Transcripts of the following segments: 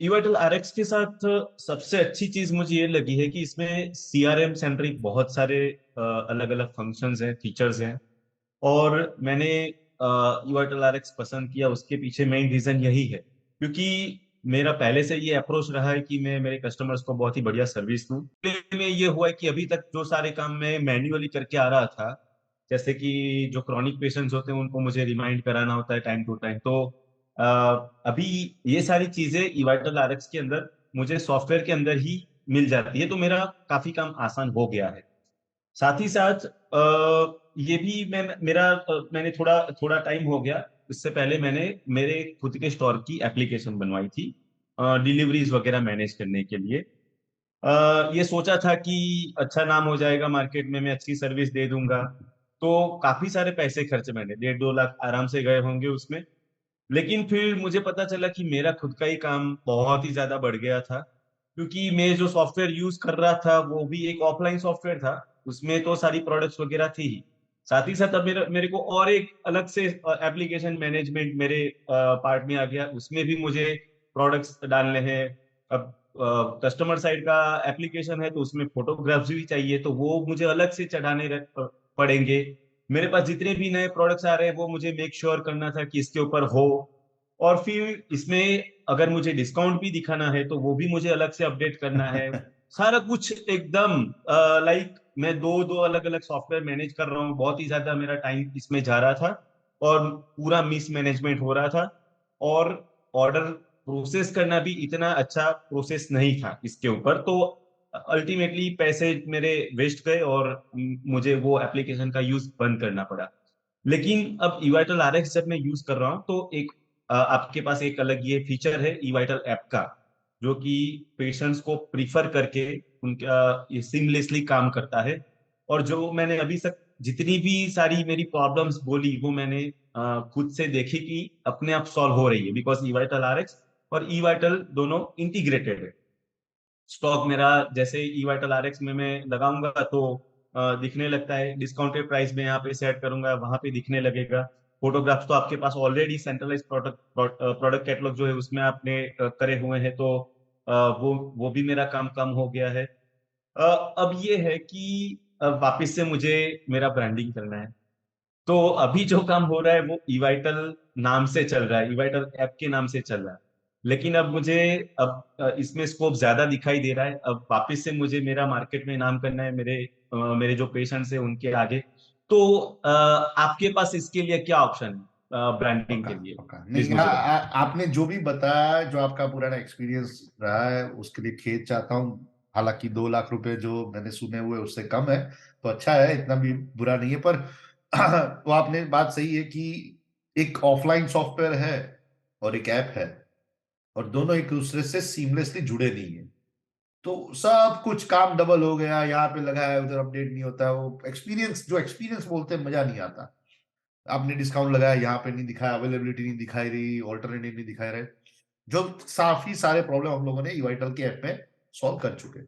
ईवाइटल RX के साथ सबसे अच्छी चीज मुझे ये लगी है कि इसमें सीआरएम सेंट्रिक बहुत सारे अलग अलग फंक्शंस हैं, फीचर्स हैं। और मैंने ईवाइटल आरएक्स पसंद किया, उसके पीछे मेन रीजन यही है क्योंकि मेरा पहले से ये अप्रोच रहा है कि मैं मेरे कस्टमर्स को बहुत ही बढ़िया सर्विस दूं। में ये हुआ है कि अभी तक जो सारे काम मैं मैन्युअली करके आ रहा था, जैसे कि जो क्रॉनिक पेशेंट्स होते हैं उनको मुझे रिमाइंड कराना होता है टाइम टू टाइम, तो अ, अभी ये सारी चीजें ईवाइटल आरएक्स के अंदर मुझे सॉफ्टवेयर के अंदर ही मिल जाती है, तो मेरा काफी काम आसान हो गया है। साथ ही साथ ये भी मैंने थोड़ा थोड़ा टाइम हो गया, इससे पहले मैंने मेरे खुद के स्टोर की एप्लीकेशन बनवाई थी डिलीवरीज वगैरह मैनेज करने के लिए। ये सोचा था कि अच्छा नाम हो जाएगा मार्केट में, मैं अच्छी सर्विस दे दूंगा, तो काफी सारे पैसे खर्चे, मैंने 1.5-2 लाख आराम से गए होंगे उसमें। लेकिन फिर मुझे पता चला कि मेरा खुद का ही काम बहुत ही ज्यादा बढ़ गया था, क्योंकि मैं जो सॉफ्टवेयर यूज कर रहा था वो भी एक ऑफलाइन सॉफ्टवेयर था, उसमें तो सारी प्रोडक्ट्स वगैरह थी ही। साथ ही साथ अब मेरे मेरे को और एक अलग से एप्लीकेशन मैनेजमेंट मेरे पार्ट में आ गया, उसमें भी मुझे प्रोडक्ट्स डालने हैं। अब कस्टमर साइड का एप्लीकेशन है तो उसमें फोटोग्राफ्स भी चाहिए, तो वो मुझे अलग से पड़ेंगे। मेरे पास जितने भी नए प्रोडक्ट्स आ रहे हैं वो मुझे मेक श्योर करना था कि इसके ऊपर हो। और फिर इसमें अगर मुझे डिस्काउंट भी दिखाना है तो वो भी मुझे अलग से अपडेट करना है। सारा कुछ एकदम लाइक मैं दो दो अलग अलग सॉफ्टवेयर मैनेज कर रहा हूँ, बहुत ही ज्यादा मेरा टाइम इसमें जा रहा था और पूरा मिस मैनेजमेंट हो रहा था। और ऑर्डर प्रोसेस करना भी इतना अच्छा प्रोसेस नहीं था इसके ऊपर, तो अल्टीमेटली पैसे मेरे वेस्ट गए और मुझे वो एप्लीकेशन का यूज बंद करना पड़ा। लेकिन अब ईवाइटल आरएक्स जब मैं यूज कर रहा हूँ तो एक आपके पास एक अलग ये फीचर है ईवाइटल ऐप का, जो कि पेशेंट्स को प्रीफर करके उनका ये सीमलेसली काम करता है। और जो मैंने अभी तक जितनी भी सारी मेरी प्रॉब्लम्स बोली वो मैंने खुद से देखी कि अपने आप सॉल्व हो रही है, बिकॉज ईवाइटल आरएक्स और ईवाइटल दोनों इंटीग्रेटेड है। स्टॉक मेरा जैसे ई वाइटल आरएक्स में मैं लगाऊंगा तो दिखने लगता है, डिस्काउंटेड प्राइस में यहाँ पे सेट करूंगा वहां पे दिखने लगेगा। फोटोग्राफ्स तो आपके पास already centralise product product catalogue जो है उसमें आपने करे हुए हैं, तो वो भी मेरा काम कम हो गया है। अब ये है कि वापस से मुझे मेरा ब्रांडिंग करना है, तो अभी जो काम हो रहा है वो ईवाइटल नाम से चल रहा है, ईवाइटल ऐप के नाम से चल रहा है। लेकिन अब मुझे अब इसमें स्कोप ज्यादा दिखाई दे रहा है, अब वापस से मुझे मेरा मार्केट में नाम करना है, मेरे जो पेशेंट्स हैं उनके आगे। तो आपके पास इसके लिए क्या ऑप्शन है ब्रांडिंग पक्का के लिए? पक्का प्लीज नहीं, मुझे बताओ। आपने जो भी बताया, जो आपका पुराना एक्सपीरियंस रहा है उसके लिए खेद चाहता हूँ। हालांकि 2 लाख रुपए जो मैंने सुने हुए उससे कम है, तो अच्छा है, इतना भी बुरा नहीं है। पर वो आपने बात सही है कि एक ऑफलाइन सॉफ्टवेयर है और एक ऐप है, और दोनों एक दूसरे से सीमलेसली जुड़े नहीं है। तो सब कुछ काम डबल हो गया, यहाँ पे लगा है उधर अपडेट नहीं होता है, वो एक्सपीरियंस, जो एक्सपीरियंस बोलते हैं, मजा नहीं आता। आपने डिस्काउंट लगाया, यहाँ पे नहीं दिखाया, अवेलेबिलिटी नहीं दिखाई रही, ऑल्टरनेटिव नहीं दिखाई रहे, जो काफी सारे प्रॉब्लम हम लोगों ने ईवाइटल के ऐप में सॉल्व कर चुके हैं।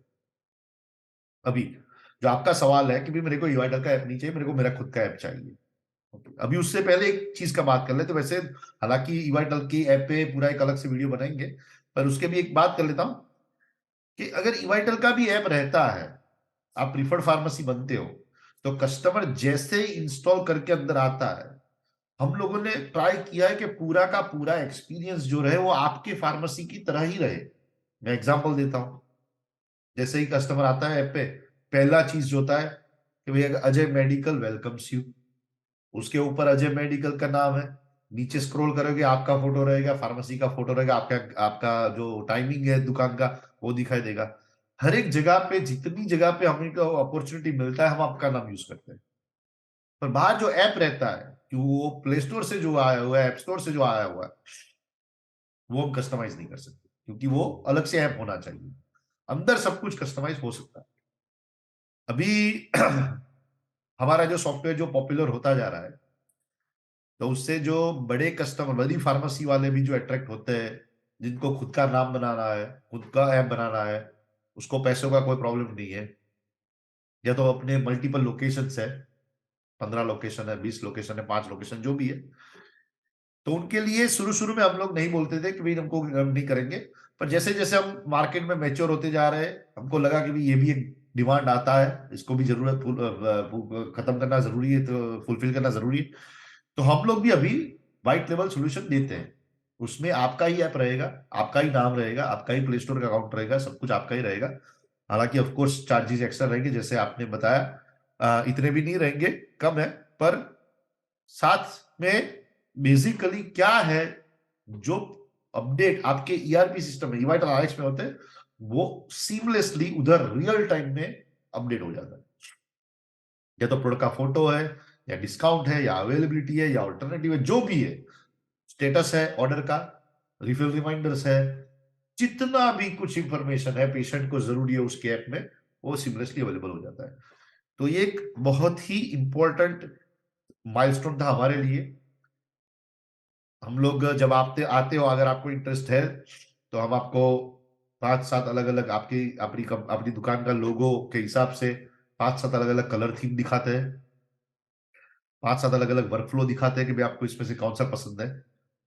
अभी जो आपका सवाल है कि भाई मेरे को ईवाइटल का ऐप नहीं चाहिए, मेरे को मेरा खुद का ऐप चाहिए। Okay. अभी उससे पहले एक चीज का बात कर ले तो वैसे, हालांकि ईवाइटल की ऐप पे पूरा एक अलग से वीडियो बनाएंगे, पर उसके भी एक बात कर लेता हूं कि अगर ईवाइटल का भी ऐप रहता है, आप प्रीफर्ड फार्मेसी बनते हो, तो कस्टमर जैसे इंस्टॉल करके अंदर आता है, हम लोगों ने ट्राई किया है कि पूरा का पूरा एक्सपीरियंस जो रहे वो आपके फार्मेसी की तरह ही रहे। मैं एग्जांपल देता हूं। जैसे ही कस्टमर आता है ऐप पे, पहला चीज जो होता है कि भैया अजय मेडिकल वेलकम्स यू, उसके ऊपर अजय मेडिकल का नाम है। नीचे स्क्रॉल करोगे, आपका फोटो रहेगा, फार्मेसी का फोटो रहेगा, आपका आपका जो टाइमिंग है दुकान का वो दिखाई देगा। हर एक जगह पे, जितनी जगह पे हमें को अपॉर्चुनिटी मिलता है, हम आपका नाम यूज करते हैं। पर बाहर जो ऐप रहता है, कि वो प्ले स्टोर से जो आया हुआ है, ऐप स्टोर से जो आया हुआ है, वो हम कस्टमाइज नहीं कर सकते, क्योंकि वो अलग से ऐप होना चाहिए। अंदर सब कुछ कस्टमाइज हो सकता है। अभी हमारा जो सॉफ्टवेयर जो पॉपुलर होता जा रहा है, तो उससे जो बड़े कस्टमर, बड़ी फार्मेसी वाले भी जो अट्रैक्ट होते हैं, जिनको खुद का नाम बनाना है, खुद का ऐप बनाना है, उसको पैसों का कोई प्रॉब्लम नहीं है, या तो अपने मल्टीपल लोकेशन है, 15 लोकेशन है, 20 लोकेशन है, 5 लोकेशन जो भी है, तो उनके लिए शुरू शुरू में हम लोग नहीं बोलते थे कि भाई हमको हम नहीं करेंगे। पर जैसे जैसे हम मार्केट में मैच्योर होते जा रहे हैं, हमको लगा कि भी ये भी एक डिमांड आता है, इसको भी जरूरत खत्म करना जरूरी है, तो फुलफिल करना जरूरी है। तो हम लोग भी अभी व्हाइट लेवल सॉल्यूशन देते हैं। उसमें आपका ही ऐप रहेगा, आपका ही नाम रहेगा, आपका ही प्ले स्टोर का अकाउंट रहेगा, सब कुछ आपका ही रहेगा। हालांकि ऑफ कोर्स चार्जेस एक्स्ट्रा रहेंगे, जैसे आपने बताया, इतने भी नहीं रहेंगे, कम है। पर साथ में बेसिकली क्या है, जो अपडेट आपके ईआरपी सिस्टम में ईवाइटल आरएक्स में होते हैं, वो सीमलेसली उधर रियल टाइम में अपडेट हो जाता है। या तो प्रोडक्ट का फोटो है, या डिस्काउंट है, या अवेलेबिलिटी है, या ऑल्टरनेटिव है, जो भी है, स्टेटस है ऑर्डर का, रिफिल रिमाइंडर्स है, जितना भी कुछ इंफॉर्मेशन है पेशेंट को जरूरी है उसके ऐप में, वो सीमलेसली अवेलेबल हो जाता है। तो ये एक बहुत ही इंपॉर्टेंट माइलस्टोन था हमारे लिए। हम लोग जब आते आते हो, अगर आपको इंटरेस्ट है, तो हम आपको 5-7 अलग अलग आपकी अपनी दुकान का लोगो के हिसाब से 5-7 अलग अलग कलर थीम दिखाते हैं, 5-7 अलग अलग वर्कफ्लो दिखाते हैं कि भाई आपको इसमें से कौन सा पसंद है।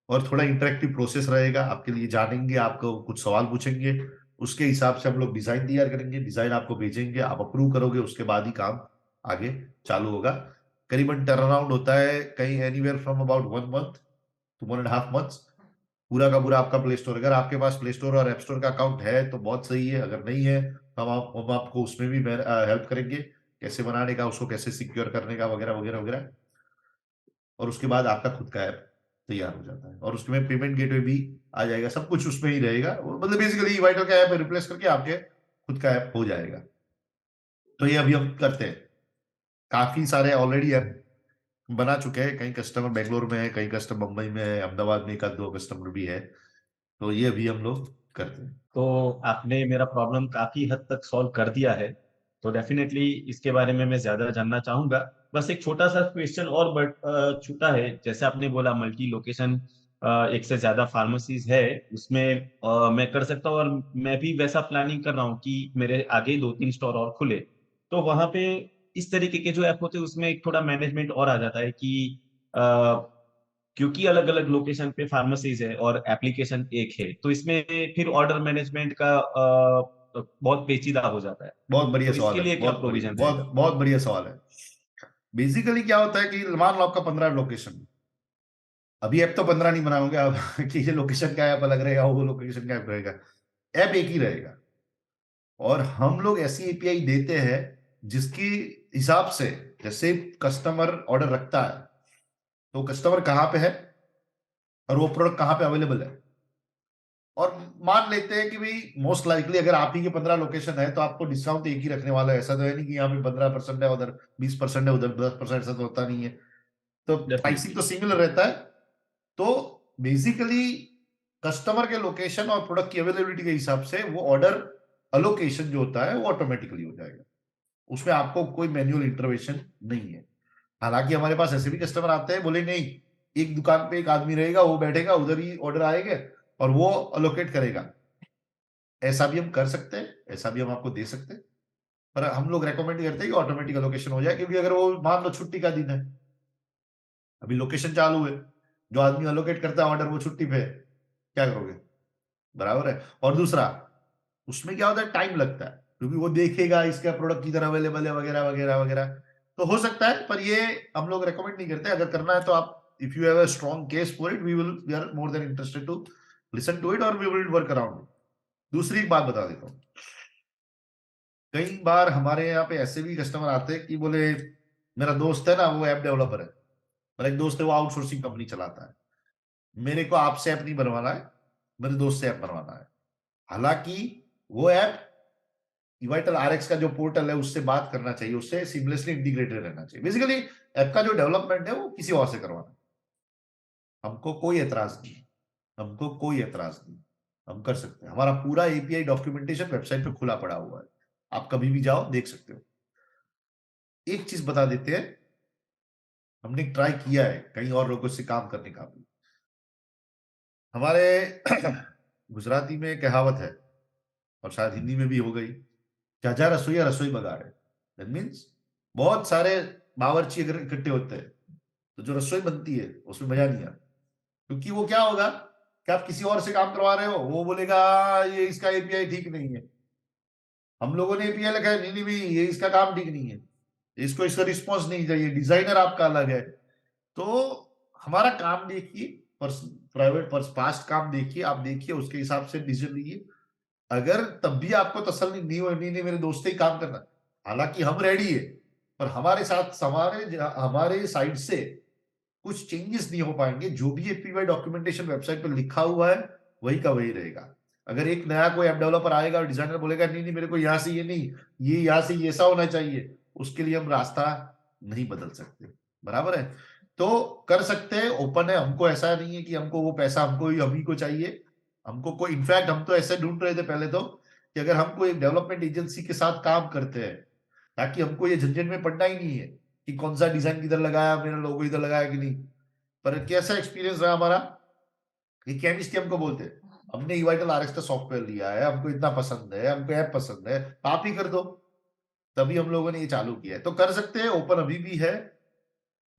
और थोड़ा इंटरेक्टिव प्रोसेस रहेगा, आपके लिए जानेंगे, आपको कुछ सवाल पूछेंगे, उसके हिसाब से हम लोग डिजाइन तैयार करेंगे, डिजाइन आपको भेजेंगे, आप अप्रूव करोगे, उसके बाद ही काम आगे चालू होगा। करीबन टर्न अराउंड होता है कहीं anywhere from about 1 month to 1.5 months, पूरा का पूरा आपका प्ले स्टोर। अगर आपके पास प्ले स्टोर और ऐप स्टोर का अकाउंट है तो बहुत सही है, अगर नहीं है तो हम आपको उसमें भी हेल्प करेंगे, कैसे बनाने का, उसको कैसे सिक्योर करने का, वगैरह वगैरह वगैरह। और उसके बाद आपका खुद का ऐप तैयार हो जाता है, और उसमें पेमेंट गेटवे भी आ जाएगा, सब कुछ उसमें ही रहेगा। मतलब बेसिकली वाइटल का ऐप रिप्लेस करके आपके खुद का ऐप हो जाएगा। तो ये अभी हम करते हैं, काफी सारे ऑलरेडी ऐप बना चुके हैं, कई कस्टमर बेंगलोर में है, कई कस्टमर मुंबई में है, अहमदाबाद में 1-2 कस्टमर भी है। तो ये अभी हम लोग करते हैं। तो आपने मेरा प्रॉब्लम काफी हद तक सॉल्व कर दिया है। तो डेफिनेटली इसके बारे में मैं ज्यादा जानना चाहूंगा। बस एक छोटा सा क्वेश्चन और छूटा है। जैसे आपने बोला मल्टी लोकेशन, एक से ज्यादा फार्मेसीज है उसमें, मैं कर सकता हूँ। और मैं भी वैसा प्लानिंग कर रहा हूँ कि मेरे आगे 2-3 स्टोर और खुले। तो वहां पे इस तरीके के जो ऐप होते हैं उसमें एक थोड़ा मैनेजमेंट और आ जाता है कि क्योंकि अलग अलग लोकेशन पे फार्मेसीज है और एप्लीकेशन एक है, तो इसमें फिर ऑर्डर मैनेजमेंट का बहुत पेचीदा हो जाता है। बहुत बढ़िया तो सवाल इसके है, लिए क्या बहुत बढ़िया, प्रोविजन बहुत रहेगा? बहुत बढ़िया सवाल है। बेसिकली क्या होता है कि मान लो आपका 15 लोकेशन, अभी ऐप तो 15 नहीं बनाओगे आप कि ये लोकेशन का ऐप अलग रहेगा, वो लोकेशन का ऐप रहेगा, ऐप एक ही रहेगा। और हम लोग ऐसी एपीआई देते हैं जिसकी हिसाब से, जैसे कस्टमर ऑर्डर रखता है, तो कस्टमर कहाँ पे है और वो प्रोडक्ट कहाँ पे अवेलेबल है। और मान लेते हैं कि भाई मोस्ट लाइकली अगर आप ही के 15 लोकेशन है, तो आपको डिस्काउंट एक ही रखने वाला है। ऐसा तो है नहीं कि यहाँ पे 15% है, उधर 20% है, उधर 10%, ऐसा तो होता नहीं है। तो प्राइसिंग डेफिनेटली। तो सिमिलर रहता है। तो बेसिकली कस्टमर के लोकेशन और प्रोडक्ट की अवेलेबिलिटी के हिसाब से वो ऑर्डर अलोकेशन जो होता है वो ऑटोमेटिकली हो जाएगा, उसमें आपको कोई मैन्युअल इंटरवेंशन नहीं है। हालांकि हमारे पास ऐसे भी कस्टमर आते हैं, बोले नहीं, एक दुकान पे एक आदमी रहेगा, वो बैठेगा, उधर ही ऑर्डर आएगा और वो अलोकेट करेगा। ऐसा भी हम कर सकते हैं, ऐसा भी हम आपको दे सकते हैं। पर हम लोग रेकमेंड करते हैं कि ऑटोमेटिक अलोकेशन हो जाए, क्योंकि अगर वो मान लो छुट्टी का दिन है, अभी लोकेशन चालू है, जो आदमी अलोकेट करता है ऑर्डर वो छुट्टी पे है, क्या करोगे? बराबर है। और दूसरा, उसमें क्या होता है, टाइम लगता है, क्योंकि वो देखेगा इसका प्रोडक्ट किधर अवेलेबल है, वगैरह वगैरह वगैरह। तो हो सकता है, पर ये हम लोग रेकमेंड नहीं करते। अगर करना है तो आप, if you have a strong case for it, we are more than interested to listen to it, और वी विल वर्क अराउंड। दूसरी एक बात बता देता हूँ, कई बार हमारे यहाँ पे ऐसे भी कस्टमर आते हैं कि बोले, मेरा दोस्त है ना, वो ऐप डेवलपर है, मेरा एक दोस्त है वो आउटसोर्सिंग कंपनी चलाता है, मेरे को आपसे ऐप नहीं बनवाना है, मेरे दोस्त से ऐप बनवाना है। हालांकि वो ऐप इवाइटल आरएक्स का जो पोर्टल है उससे बात करना चाहिए, उससे सीमलेसली इंटीग्रेटेड रहना चाहिए। बेसिकली ऐप का जो डेवलपमेंट है वो किसी और से करवाना है। हमको कोई एतराज नहीं, हमको कोई एतराज नहीं, हम कर सकते हैं। हमारा पूरा एपीआई डॉक्यूमेंटेशन वेबसाइट पे खुला पड़ा हुआ है, आप कभी भी जाओ देख सकते हो। एक चीज बता देते हैं, हमने ट्राई किया है कई और लोगों से काम करने का भी। हमारे गुजराती में कहावत है, और शायद हिंदी में भी हो गई, जा जा रसोईया रसोई बगाड़े। दैट मीन्स बहुत सारे बावर्ची अगर इकट्ठे होते हैं, तो जो रसोई बनती है उसमें मजा नहीं आता। क्योंकि वो क्या होगा, कि आप किसी और से काम करवा रहे हो, वो बोलेगा ये इसका एपीआई ठीक नहीं है। हम लोगों ने एपीआई लिखा है, नहीं नहीं भाई ये इसका काम ठीक नहीं है, इसको इसका रिस्पॉन्स नहीं चाहिए, डिजाइनर आपका अलग है। तो हमारा काम देखिए, प्राइवेट पास्ट काम देखिए, आप देखिए उसके हिसाब से डिसीजन लीजिए। अगर तब भी आपको तसल्ली नहीं हो, नहीं नहीं मेरे दोस्त ही काम करना, हालांकि हम रेडी है, पर हमारे साथ हमारे साइड से कुछ चेंजेस नहीं हो पाएंगे। जो भी एपीवाई डॉक्यूमेंटेशन वेबसाइट पर लिखा हुआ है वही का वही रहेगा। अगर एक नया कोई ऐप डेवलपर आएगा और डिजाइनर बोलेगा नहीं नहीं मेरे को यहाँ से ये नहीं, ये यहाँ से ये ऐसा होना चाहिए, उसके लिए हम रास्ता नहीं बदल सकते। बराबर है, तो कर सकते हैं, ओपन है। हमको ऐसा नहीं है कि हमको वो पैसा हमको ही हम ही को चाहिए। हमको कोई, इनफैक्ट हम तो ऐसे ढूंढ रहे थे पहले तो कि अगर हम कोई डेवलपमेंट एजेंसी के साथ काम करते हैं, ताकि हमको ये झंझट में पड़ना ही नहीं है कि कौन सा डिजाइन किधर लगाया, मेरा लोगो इधर लगाया कि नहीं। पर कैसा एक्सपीरियंस रहा हमारा, ये केमिस्ट्री हमको बोलते हैं हमने ईवाइटल आरएक्स का सॉफ्टवेयर लिया है, हमको इतना पसंद है, हमको ऐप पसंद है, आप ही कर दो। तभी हम लोगों ने ये चालू किया है। तो कर सकते हैं, ओपन अभी भी है,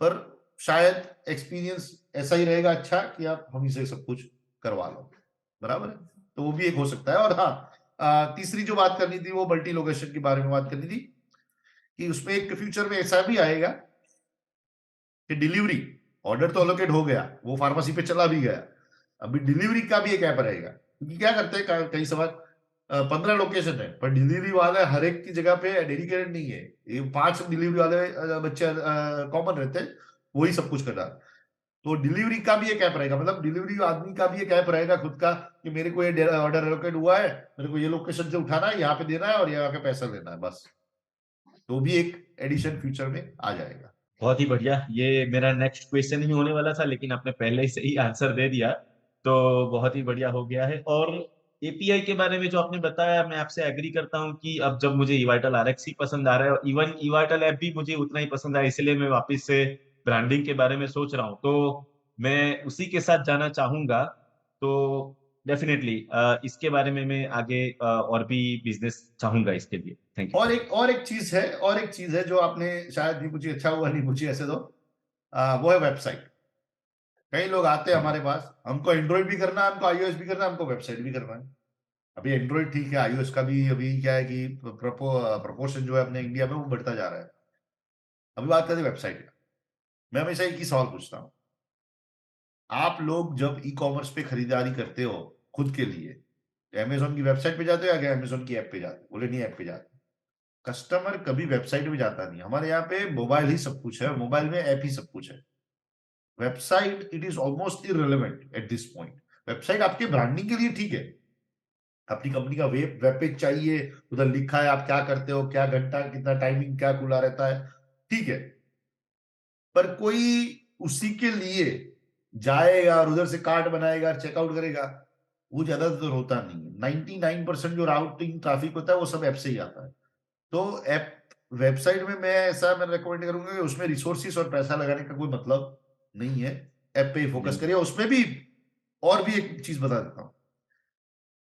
पर शायद एक्सपीरियंस ऐसा ही रहेगा अच्छा कि आप हम से सब कुछ करवा लो। बराबर है, तो वो भी एक हो सकता है। और हाँ, तीसरी जो बात करनी थी वो मल्टी लोकेशन के बारे में बात करनी थी, कि उसमें एक फ्यूचर में ऐसा भी आएगा कि डिलीवरी, ऑर्डर तो अलोकेट हो गया, वो फार्मेसी पे चला भी गया, अभी डिलीवरी का भी एक ऐप रहेगा। क्योंकि क्या करते हैं कई सवाल, 15 लोकेशन है पर डिलीवरी वाले हर एक की जगह पे डेडिकेटेड नहीं है, ये 5 डिलीवरी वाले बच्चे कॉमन रहते हैं, वही सब कुछ कर रहा है। तो डिलीवरी का भी एक ऐप रहेगा, मतलब डिलीवरी आदमी का भी एक ऐप रहेगा खुद का, कि मेरे को ये ऑर्डर एलोकेट हुआ है, मेरे को ये लोकेशन से उठाना है, यहाँ पे देना है और यहाँ के पैसा लेना है, बस। तो भी एक एडिशन फ्यूचर में आ जाएगा। बहुत ही बढ़िया। ये मेरा नेक्स्ट क्वेश्चन ही होने वाला था, लेकिन आपने पहले ही सही आंसर दे दिया, तो बहुत ही बढ़िया हो गया है। और एपीआई के बारे में जो आपने बताया, मैं आपसे एग्री करता हूँ कि अब जब मुझे ईवाइटल आरएक्स ही पसंद आ रहा है, और इवन ईवाइटल ऐप भी मुझे उतना ही पसंद आया, इसलिए मैं वापस से ब्रांडिंग के बारे में सोच रहा हूँ, तो मैं उसी के साथ जाना चाहूंगा। तो डेफिनेटली इसके बारे में मैं आगे और भी बिजनेस चाहूंगा इसके लिए। Thank you. और एक चीज है, जो आपने शायद भी, मुझे अच्छा हुआ नहीं मुझे ऐसे दो, वो है वेबसाइट। कई लोग आते हैं हमारे पास, हमको एंड्रॉइड भी करना है, हमको आईओएस भी करना है, हमको वेबसाइट भी करना है। अभी एंड्रॉइड ठीक है, आईओएस का भी अभी क्या है कि प्रपोर्शन जो है अपने इंडिया में वो बढ़ता जा रहा है। अभी बात करते हैं वेबसाइट का। मैं हमेशा एक ही सवाल पूछता हूँ, आप लोग जब ई कॉमर्स पे खरीदारी करते हो खुद के लिए, अमेजोन की वेबसाइट पे जाते हो या अमेजोन की ऐप पे जाते हो? बोले नहीं, ऐप पे जाते हो। कस्टमर कभी वेबसाइट में जाता नहीं, हमारे यहाँ पे मोबाइल ही सब कुछ है, मोबाइल में ऐप ही सब कुछ है। Website it is almost irrelevant at this point. Website आपके ब्रांडिंग के लिए ठीक है, अपनी कंपनी का वेब पेज चाहिए, उधर लिखा है आप क्या करते हो, क्या घंटा, कितना टाइमिंग, क्या खुला रहता है, ठीक है। पर कोई उसी के लिए जाएगा और उधर से कार्ड बनाएगा, चेकआउट करेगा, वो ज्यादातर होता नहीं है। 99% जो राउटिंग ट्रैफिक होता है वो सब ऐप से ही आता है। तो ऐप, वेबसाइट में मैं रेकमेंड करूंगा कि उसमें रिसोर्सेस और पैसा लगाने का कोई मतलब नहीं है, ऐप पे ही फोकस करिए। उसमें भी और भी एक चीज बता देता हूं,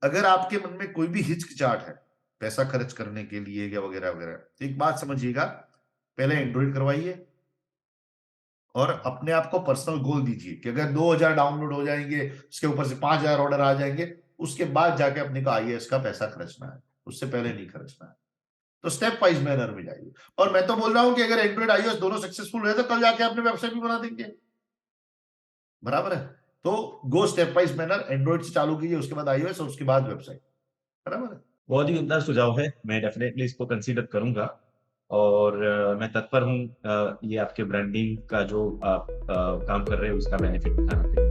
अगर आपके मन में कोई भी हिचकिचाहट है पैसा खर्च करने के लिए या वगैरह वगैरह, तो एक बात समझिएगा, पहले एंड्रॉइड करवाइए और अपने आप को पर्सनल गोल दीजिए कि अगर 2000 डाउनलोड हो जाएंगे, उसके ऊपर से 5000 ऑर्डर आ जाएंगे, उसके बाद जाके अपने को आईएएस का पैसा खर्चना है, उससे पहले नहीं खर्चना है। तो स्टेप वाइज मैनर में जाइए। और मैं तो बोल रहा हूं कि अगर एंड्रॉइड आईओएस दोनों सक्सेसफुल रहे तो कल जाके अपने वेबसाइट भी बना देंगे। बराबर है, तो go step wise manner, Android से चालू कीजिए, उसके बाद आईओएस और उसके बाद वेबसाइट। बराबर है। बहुत ही उम्दा सुझाव है, मैं डेफिनेटली इसको कंसीडर करूंगा। और मैं तत्पर हूँ ये आपके ब्रांडिंग का जो आप काम कर रहे हो उसका बेनिफिट उठाने के लिए।